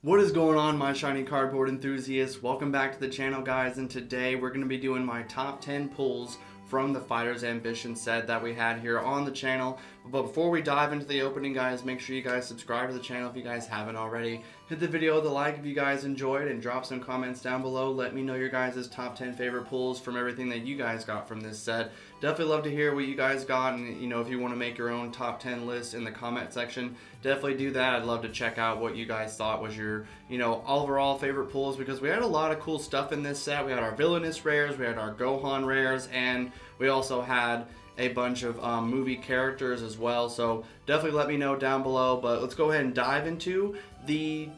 What is going on, my shiny cardboard enthusiasts? Welcome back to the channel, guys, and today we're going to be doing my top 10 pulls from the Fighter's Ambition set that we had here on the channel. But before we dive into the opening, guys, make sure you guys subscribe to the channel if you guys haven't already. Hit the video with a like if you guys enjoyed, and drop some comments down below. Let me know your guys' top 10 favorite pulls from everything that you guys got from this set. Definitely love to hear what you guys got, and if you want to make your own top 10 list in the comment section, definitely do that. I'd love to check out what you guys thought was your, overall favorite pulls, because we had a lot of cool stuff in this set. We had our villainous rares, we had our Gohan rares, and we also had a bunch of movie characters as well. So definitely let me know down below. But let's go ahead and dive into the,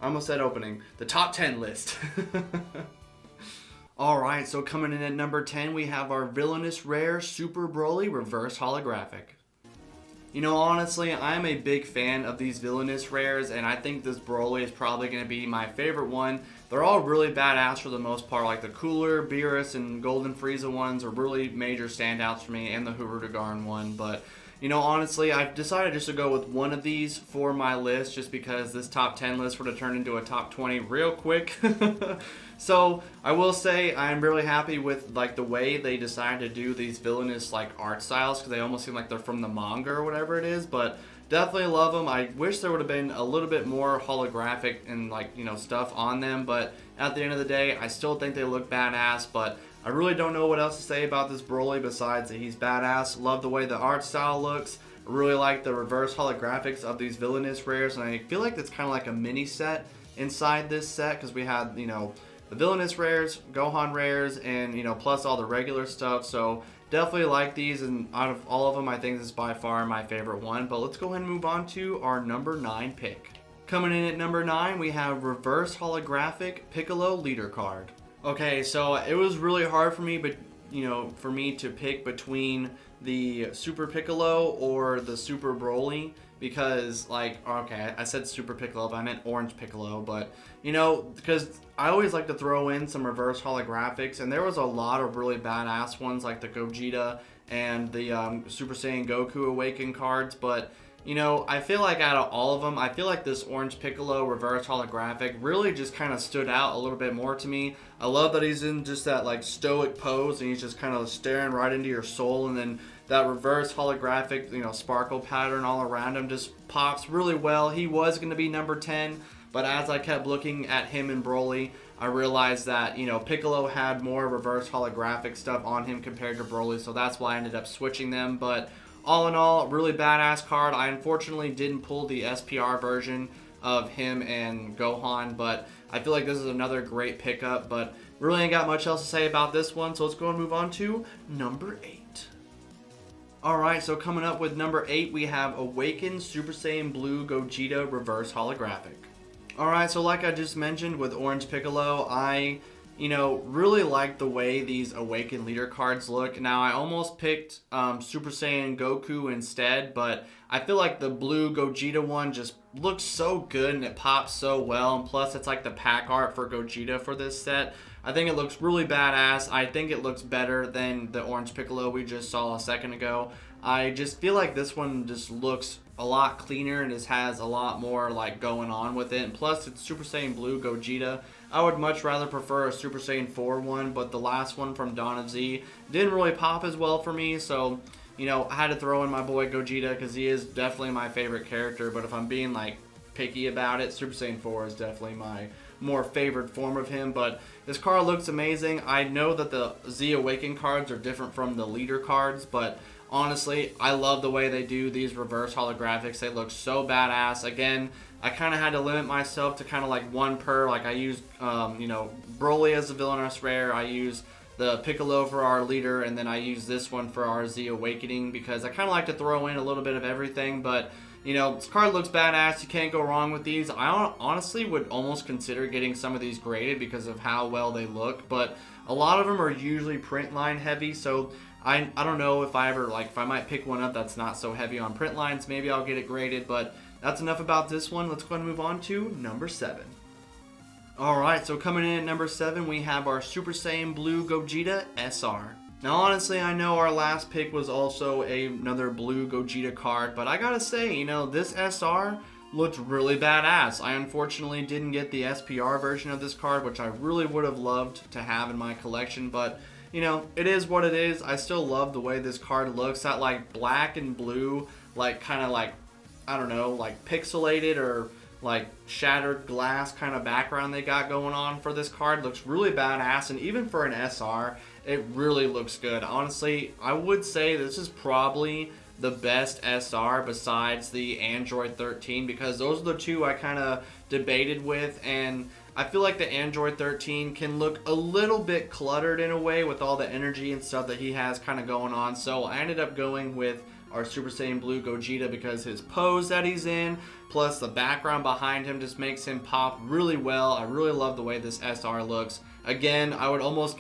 I almost said opening, the top 10 list. Alright, so coming in at number 10, we have our villainous rare Super Broly reverse holographic. Honestly, I'm a big fan of these villainous rares, and I think this Broly is probably going to be my favorite one. They're all really badass for the most part, like the Cooler, Beerus, and Golden Frieza ones are really major standouts for me, and the Hirudegarn one. But, honestly, I've decided just to go with one of these for my list, just because this top 10 list would have turned into a top 20 real quick. So I will say I'm really happy with the way they decided to do these villainous art styles, because they almost seem like they're from the manga or whatever it is. But definitely love them. I wish there would have been a little bit more holographic and stuff on them, but at the end of the day, I still think they look badass. But I really don't know what else to say about this Broly besides that he's badass. Love the way the art style looks. I really like the reverse holographics of these villainous rares, and I feel like it's kind of like a mini set inside this set, because we had the villainous rares, Gohan rares, and plus all the regular stuff. So definitely like these, and out of all of them, I think this is by far my favorite one. But let's go ahead and move on to our number 9 pick. Coming in at number 9, we have reverse holographic Piccolo leader card. Okay, so it was really hard for me, but for me to pick between the Super Piccolo or the Super Broly, because okay, I said Super Piccolo, but I meant Orange Piccolo. But because I always like to throw in some reverse holographics, and there was a lot of really badass ones like the Gogeta and the Super Saiyan Goku Awaken cards. But I feel like out of all of them, I feel like this Orange Piccolo reverse holographic really just kind of stood out a little bit more to me. I love that he's in just that stoic pose, and he's just kind of staring right into your soul, and then that reverse holographic, sparkle pattern all around him just pops really well. He was going to be number 10, but as I kept looking at him and Broly, I realized that, Piccolo had more reverse holographic stuff on him compared to Broly, so that's why I ended up switching them. But all in all, really badass card. I unfortunately didn't pull the SPR version of him and Gohan, but I feel like this is another great pickup. But really ain't got much else to say about this one, so let's go and move on to number 8. Alright, so coming up with number 8, we have Awakened Super Saiyan Blue Gogeta Reverse Holographic. Alright, so like I just mentioned with Orange Piccolo, I really like the way these Awakened leader cards look. Now, I almost picked Super Saiyan Goku instead, but I feel like the blue Gogeta one just looks so good and it pops so well. And plus, it's like the pack art for Gogeta for this set. I think it looks really badass. I think it looks better than the Orange Piccolo we just saw a second ago. I just feel like this one just looks a lot cleaner and just has a lot more going on with it. And plus, it's Super Saiyan Blue Gogeta. I would much rather prefer a Super Saiyan 4 one, but the last one from Dawn of Z didn't really pop as well for me. So, I had to throw in my boy Gogeta because he is definitely my favorite character. But if I'm being picky about it, Super Saiyan 4 is definitely my more favorite form of him. But this card looks amazing. I know that the Z Awaken cards are different from the leader cards, but honestly, I love the way they do these reverse holographics. They look so badass. Again, I kind of had to limit myself to kind of one per. I used, Broly as a villainous rare. I used the Piccolo for our leader, and then I used this one for our Z Awakening, because I kind of like to throw in a little bit of everything. But this card looks badass. You can't go wrong with these. I honestly would almost consider getting some of these graded because of how well they look. But a lot of them are usually print line heavy, so I don't know if I ever, if I might pick one up that's not so heavy on print lines. Maybe I'll get it graded, but that's enough about this one. Let's go ahead and move on to number 7. Alright, so coming in at number 7, we have our Super Saiyan Blue Gogeta SR. Now, honestly, I know our last pick was also another Blue Gogeta card, but I gotta say, this SR looked really badass. I unfortunately didn't get the SPR version of this card, which I really would have loved to have in my collection, but you know, it is what it is. I still love the way this card looks. That like black and blue, like kind of like, I don't know, like pixelated or like shattered glass kind of background they got going on for this card looks really badass, and even for an SR, it really looks good. Honestly, I would say this is probably the best SR besides the Android 13, because those are the two I kind of debated with, and I feel like the Android 13 can look a little bit cluttered in a way with all the energy and stuff that he has kind of going on. So I ended up going with our Super Saiyan Blue Gogeta because his pose that he's in, plus the background behind him, just makes him pop really well. I really love the way this SR looks. Again, I would almost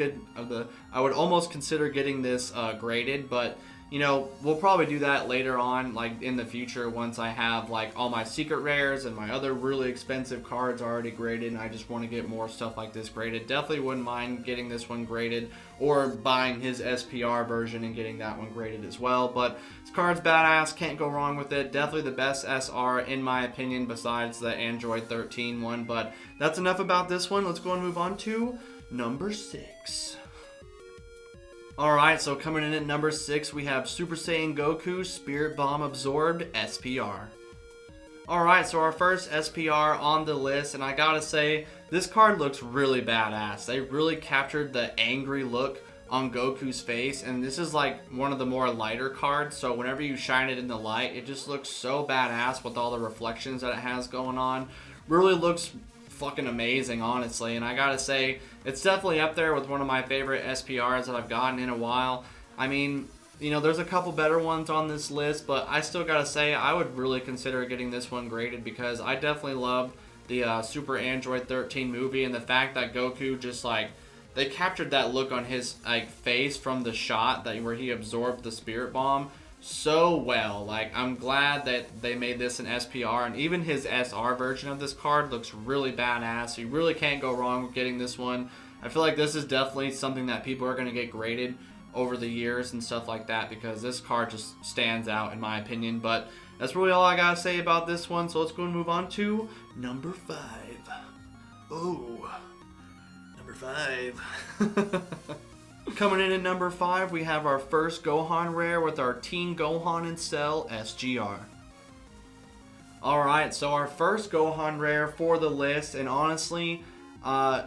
consider getting this graded, but you know, we'll probably do that later on, like in the future, once I have like all my secret rares and my other really expensive cards already graded, and I just want to get more stuff like this graded. Definitely wouldn't mind getting this one graded, or buying his SPR version and getting that one graded as well. But this card's badass, can't go wrong with it. Definitely the best SR in my opinion, besides the Android 13 one. But that's enough about this one. Let's go and move on to number 6. Alright, so coming in at number 6, we have Super Saiyan Goku Spirit Bomb Absorbed SPR. Alright, so our first SPR on the list, and I gotta say, this card looks really badass. They really captured the angry look on Goku's face, and this is like one of the more lighter cards, so whenever you shine it in the light, it just looks so badass with all the reflections that it has going on. Really looks fucking amazing, honestly, and I gotta say, it's definitely up there with one of my favorite SPRs that I've gotten in a while. I mean, you know, there's a couple better ones on this list, but I still gotta say, I would really consider getting this one graded, because I definitely loved the Super Android 13 movie, and the fact that Goku just like, they captured that look on his like face from the shot that where he absorbed the spirit bomb so well. Like, I'm glad that they made this an SPR, and even his SR version of this card looks really badass. You really can't go wrong with getting this one. I feel like this is definitely something that people are going to get graded over the years and stuff like that, because this card just stands out in my opinion. But that's really all I gotta say about this one, so let's go and move on to number 5. Oh, number 5. Coming in at number 5, we have our first Gohan rare with our Teen Gohan and Cell SGR. Alright, so our first Gohan rare for the list, and honestly,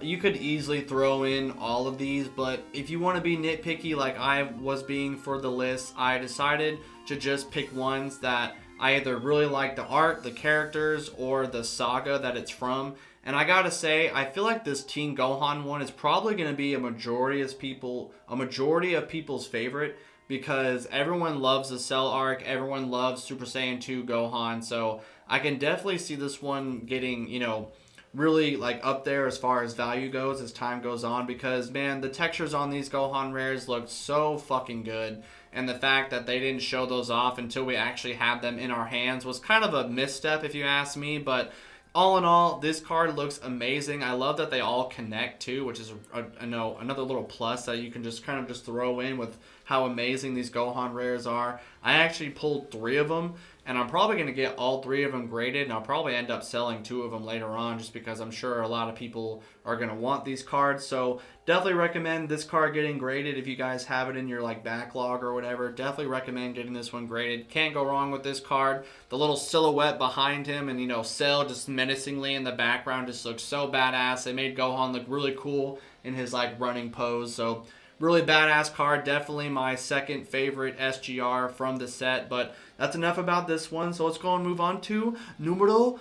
you could easily throw in all of these, but if you want to be nitpicky like I was being for the list, I decided to just pick ones that I either really like the art, the characters, or the saga that it's from. And I gotta say, I feel like this Teen Gohan one is probably gonna be a majority of people's favorite, because everyone loves the Cell arc, everyone loves Super Saiyan 2 Gohan, so I can definitely see this one getting, you know, really like up there as far as value goes as time goes on, because man, the textures on these Gohan rares look so fucking good, and the fact that they didn't show those off until we actually had them in our hands was kind of a misstep if you ask me. But all in all, this card looks amazing. I love that they all connect too, which is another little plus that you can just kind of just throw in with how amazing these Gohan rares are. I actually pulled 3 of them, and I'm probably going to get all 3 of them graded, and I'll probably end up selling 2 of them later on, just because I'm sure a lot of people are going to want these cards. So definitely recommend this card getting graded if you guys have it in your like backlog or whatever. Definitely recommend getting this one graded. Can't go wrong with this card. The little silhouette behind him, and you know, Cell just menacingly in the background just looks so badass. They made Gohan look really cool in his like running pose. So really badass card. Definitely my second favorite SGR from the set. But that's enough about this one. So let's go and move on to numero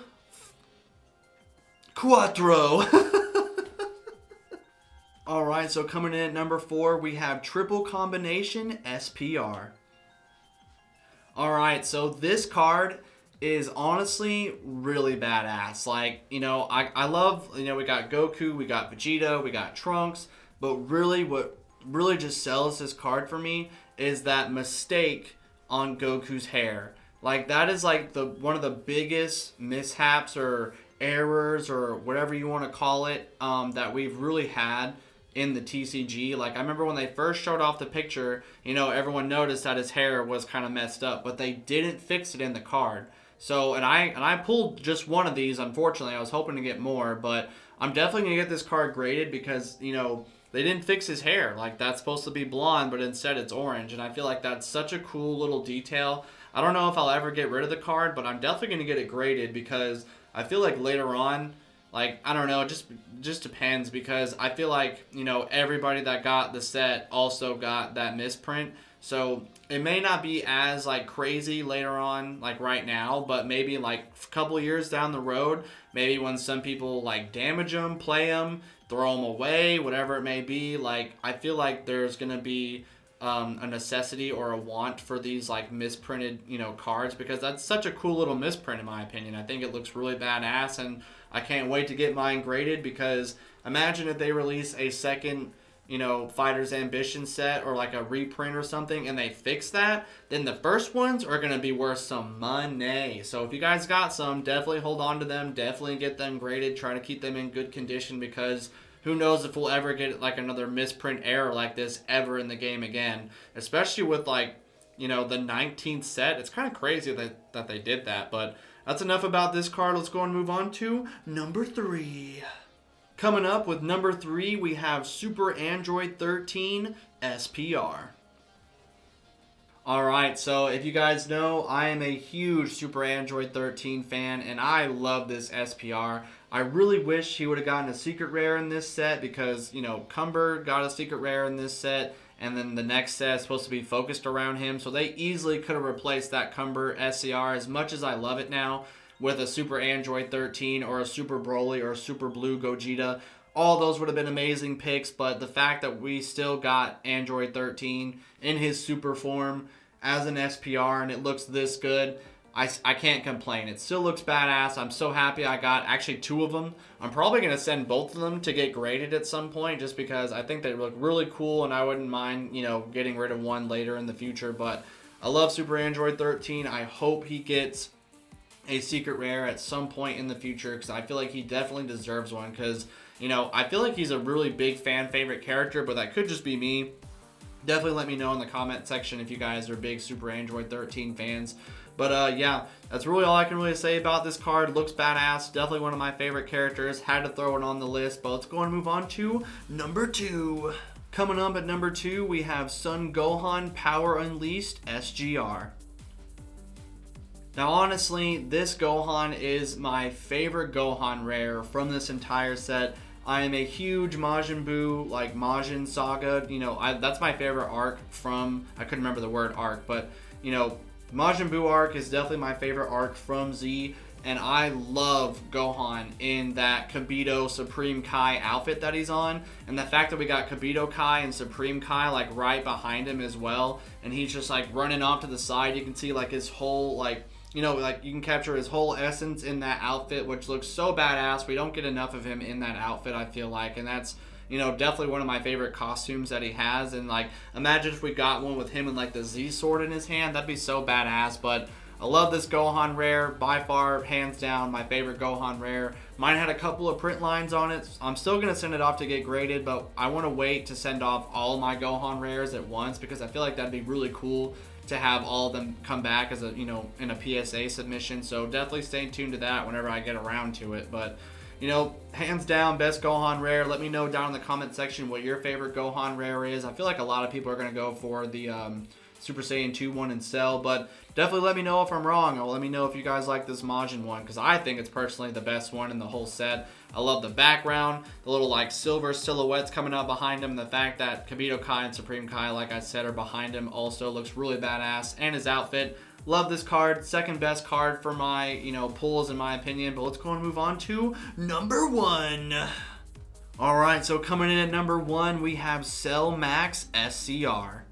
4. Alright, so coming in at number 4, we have Triple Combination SPR. Alright, so this card is honestly really badass. Like, you know, I love, you know, we got Goku, we got Vegeta, we got Trunks, but really what really just sells this card for me is that mistake on Goku's hair. Like, that is like one of the biggest mishaps or errors or whatever you want to call it that we've really had in the TCG. Like, I remember when they first showed off the picture, you know, everyone noticed that his hair was kind of messed up, but they didn't fix it in the card. So, and I pulled just one of these. Unfortunately, I was hoping to get more, but I'm definitely gonna get this card graded because they didn't fix his hair. Like, that's supposed to be blonde, but instead it's orange, and I feel like that's such a cool little detail. I don't know if I'll ever get rid of the card, but I'm definitely gonna get it graded because I feel like later on, like, I don't know, it just depends, because I feel like everybody that got the set also got that misprint. So it may not be as like crazy later on, like right now, but maybe like a couple years down the road, maybe when some people like damage them, play them, throw them away, whatever it may be. Like, I feel like there's gonna be a necessity or a want for these like misprinted cards, because that's such a cool little misprint in my opinion. I think it looks really badass, and I can't wait to get mine graded, because imagine if they release a second Fighter's Ambition set or like a reprint or something, and they fix that, then the first ones are going to be worth some money. So if you guys got some, definitely hold on to them, definitely get them graded, try to keep them in good condition, because who knows if we'll ever get like another misprint error like this ever in the game again, especially with like the 19th set. It's kind of crazy that they did that, but that's enough about this card. Let's go and move on to number 3. Coming up with number 3, we have Super Android 13 SPR. Alright, so if you guys know, I am a huge Super Android 13 fan, and I love this SPR. I really wish he would have gotten a secret rare in this set, because, Cumber got a secret rare in this set, and then the next set is supposed to be focused around him, so they easily could have replaced that Cumber SCR, as much as I love it now, with a Super Android 13 or a Super Broly or a Super Blue Gogeta. All those would have been amazing picks, but the fact that we still got Android 13 in his super form as an SPR and it looks this good, I can't complain. It still looks badass. I'm so happy I got actually 2 of them. I'm probably going to send both of them to get graded at some point, just because I think they look really cool, and I wouldn't mind, getting rid of one later in the future. But I love Super Android 13. I hope he gets a secret rare at some point in the future, because I feel like he definitely deserves one, because I feel like he's a really big fan favorite character, but that could just be me. Definitely let me know in the comment section if you guys are big Super Android 13 fans. But yeah, that's really all I can really say about this card. Looks badass, definitely one of my favorite characters. Had to throw it on the list, but let's go and move on to number 2. Coming up at number 2, we have Son Gohan Power Unleashed SGR. Now honestly, this Gohan is my favorite Gohan rare from this entire set. I am a huge Majin Buu, like Majin Saga, that's my favorite arc from, I couldn't remember the word arc, but Majin Buu arc is definitely my favorite arc from Z, and I love Gohan in that Kibito Supreme Kai outfit that he's on, and the fact that we got Kibito Kai and Supreme Kai like right behind him as well, and he's just like running off to the side. You can see like his whole like you can capture his whole essence in that outfit, which looks so badass. We don't get enough of him in that outfit, I feel like, and that's definitely one of my favorite costumes that he has. And like, imagine if we got one with him and like the Z sword in his hand, that'd be so badass. But I love this Gohan rare, by far, hands down, my favorite Gohan rare. Mine had a couple of print lines on it. I'm still gonna send it off to get graded, but I want to wait to send off all my Gohan rares at once, because I feel like that'd be really cool to have all of them come back as a in a PSA submission. So definitely stay tuned to that whenever I get around to it. But hands down, best Gohan rare. Let me know down in the comment section what your favorite Gohan rare is. I feel like a lot of people are gonna go for the Super Saiyan 2 one in Cell, but definitely let me know if I'm wrong, or let me know if you guys like this Majin one, because I think it's personally the best one in the whole set. I love the background, the little like silver silhouettes coming out behind him, the fact that Kibito Kai and Supreme Kai, like I said, are behind him also looks really badass, and his outfit. Love this card, second best card for my pulls in my opinion. But let's go and move on to number 1. Alright, so coming in at number 1, we have Cell Max SCR.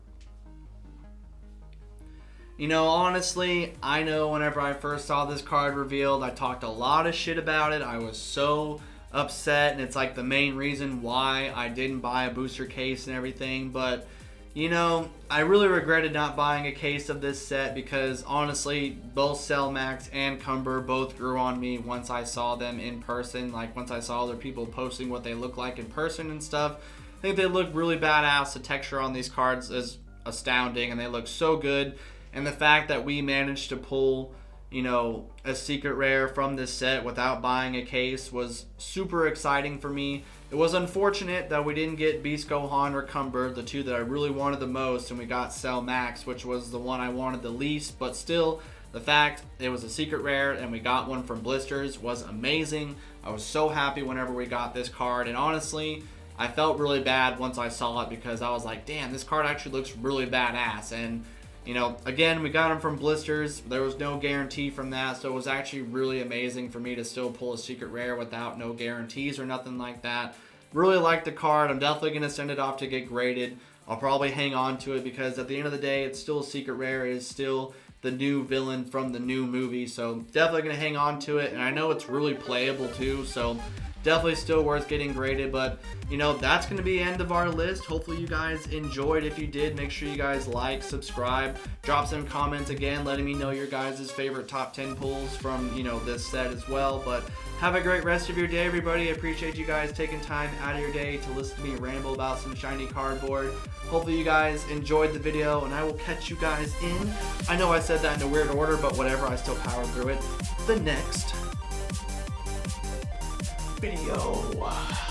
Honestly, I know whenever I first saw this card revealed, I talked a lot of shit about it. I was so upset, and it's like the main reason why I didn't buy a booster case and everything. But, I really regretted not buying a case of this set, because honestly, both Cell Max and Cumber both grew on me once I saw them in person. Like, once I saw other people posting what they look like in person and stuff, I think they look really badass. The texture on these cards is astounding, and they look so good. And the fact that we managed to pull, you know, a secret rare from this set without buying a case was super exciting for me. It was unfortunate that we didn't get Beast Gohan or Cumber, the two that I really wanted the most, and we got Cell Max, which was the one I wanted the least, but still, the fact it was a secret rare and we got one from Blisters was amazing. I was so happy whenever we got this card, and honestly, I felt really bad once I saw it because I was like, damn, this card actually looks really badass. And you know, again, we got them from Blisters. There was no guarantee from that, so it was actually really amazing for me to still pull a secret rare without no guarantees or nothing like that. Really like the card. I'm definitely going to send it off to get graded. I'll probably hang on to it because at the end of the day, it's still a secret rare. It is still the new villain from the new movie, so definitely going to hang on to it. And I know it's really playable too, so definitely still worth getting graded. But you know, that's going to be the end of our list. Hopefully you guys enjoyed. If you did, make sure you guys like, subscribe, drop some comments again letting me know your guys' favorite top 10 pulls from, you know, this set as well. But have a great rest of your day, everybody. I appreciate you guys taking time out of your day to listen to me ramble about some shiny cardboard. Hopefully you guys enjoyed the video, and I will catch you guys in, I know I said that in a weird order, but whatever, I still powered through it, the next video.